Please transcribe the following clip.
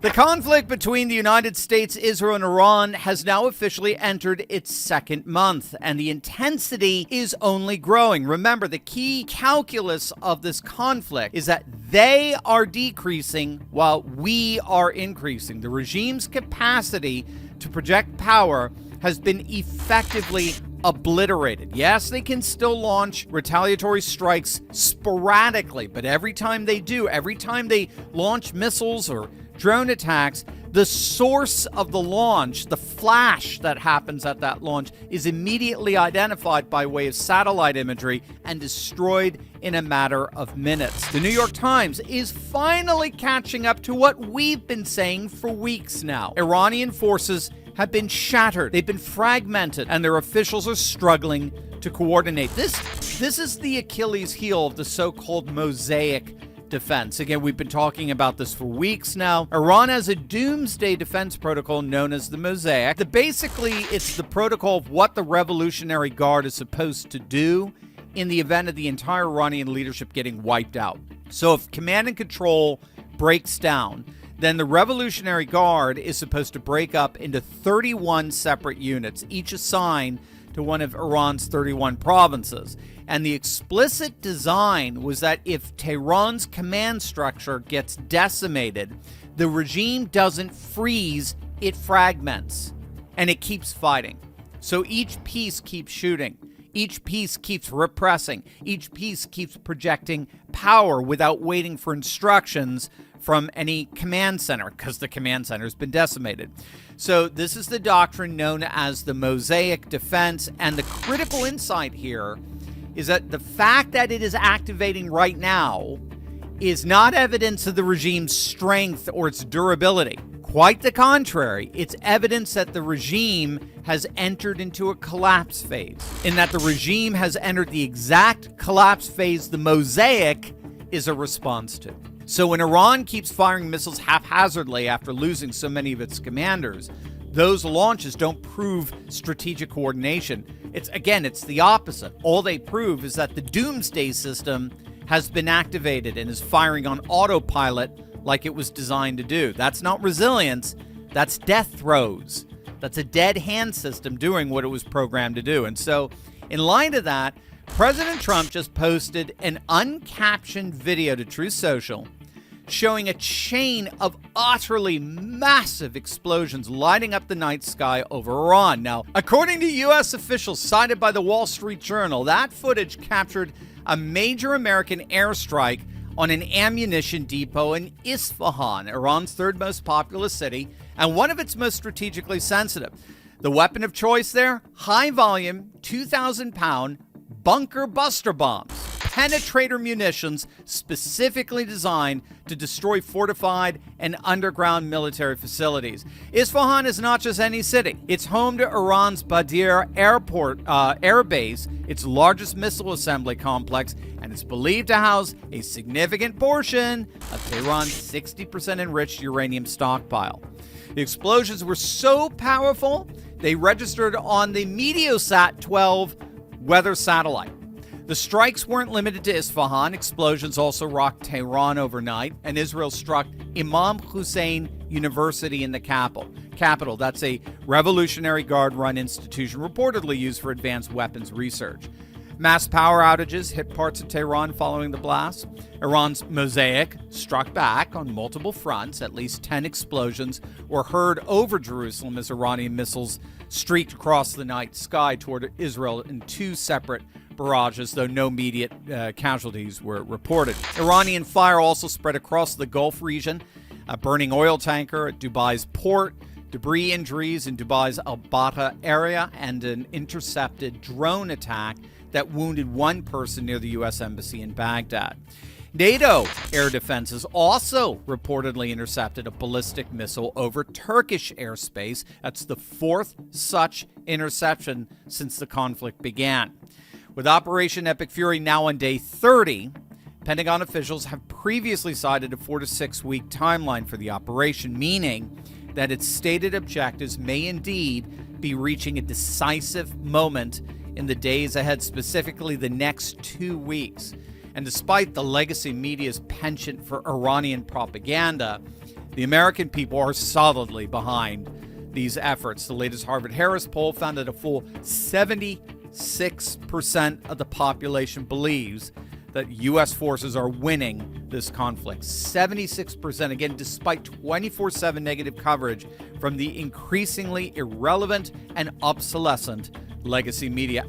The conflict between the United States, Israel, and Iran has now officially entered its second month, and the intensity is only growing. Remember, the key calculus of this conflict is that they are decreasing while we are increasing. The regime's capacity to project power has been effectively obliterated. Yes, they can still launch retaliatory strikes sporadically, but every time they do, every time they launch missiles or drone attacks, the source of the launch, the flash that happens at that launch, is immediately identified by way of satellite imagery and destroyed in a matter of minutes. The New York Times is finally catching up to what we've been saying for weeks now. Iranian forces have been shattered, they've been fragmented, and their officials are struggling to coordinate. This is the Achilles heel of the so-called mosaic defense. Again, we've been talking about this for weeks now. Iran has a doomsday defense protocol known as the mosaic. Basically, it's the protocol of what the Revolutionary Guard is supposed to do in the event of the entire Iranian leadership getting wiped out. So if command and control breaks down, then the Revolutionary Guard is supposed to break up into 31 separate units, each assigned to one of Iran's 31 provinces. And the explicit design was that if Tehran's command structure gets decimated, the regime doesn't freeze, it fragments, and it keeps fighting. So each piece keeps shooting. Each piece keeps repressing. Each piece keeps projecting power without waiting for instructions from any command center, because the command center has been decimated. So this is the doctrine known as the mosaic defense, and the critical insight here is that the fact that it is activating right now is not evidence of the regime's strength or its durability. Quite the contrary, it's evidence that the regime has entered into a collapse phase, in that the regime has entered the exact collapse phase the mosaic is a response to. So when Iran keeps firing missiles haphazardly after losing so many of its commanders, those launches don't prove strategic coordination. It's the opposite. All they prove is that the doomsday system has been activated and is firing on autopilot like it was designed to do. That's not resilience. That's death throes. That's a dead hand system doing what it was programmed to do. And so in light of that, President Trump just posted an uncaptioned video to Truth Social showing a chain of utterly massive explosions lighting up the night sky over Iran. Now, according to U.S. officials cited by the Wall Street Journal, that footage captured a major American airstrike on an ammunition depot in Isfahan, Iran's third most populous city, and one of its most strategically sensitive. The weapon of choice there? High-volume, 2,000-pound bunker buster bombs. Penetrator munitions specifically designed to destroy fortified and underground military facilities. Isfahan is not just any city. It's home to Iran's Badir air base, its largest missile assembly complex, and it's believed to house a significant portion of Tehran's 60% enriched uranium stockpile. The explosions were so powerful, they registered on the Meteosat 12 weather satellite. The strikes weren't limited to Isfahan. Explosions also rocked Tehran overnight, and Israel struck Imam Hussein University in the capital. That's a Revolutionary Guard-run institution reportedly used for advanced weapons research. Mass power outages hit parts of Tehran following the blast. Iran's mosaic struck back on multiple fronts. At least 10 explosions were heard over Jerusalem as Iranian missiles streaked across the night sky toward Israel in two separate barrages, though no immediate casualties were reported. Iranian fire also spread across the Gulf region, a burning oil tanker at Dubai's port, debris injuries in Dubai's Al Bata area, and an intercepted drone attack that wounded one person near the U.S. Embassy in Baghdad. NATO air defenses also reportedly intercepted a ballistic missile over Turkish airspace. That's the fourth such interception since the conflict began. With Operation Epic Fury now on day 30, Pentagon officials have previously cited a 4 to 6 week timeline for the operation, meaning that its stated objectives may indeed be reaching a decisive moment in the days ahead, specifically the next 2 weeks. And despite the legacy media's penchant for Iranian propaganda, The American people are solidly behind these efforts. The latest Harvard-Harris poll found that a full 76% of the population believes that U.S. forces are winning this conflict. 76%, again, despite 24/7 negative coverage from the increasingly irrelevant and obsolescent legacy media.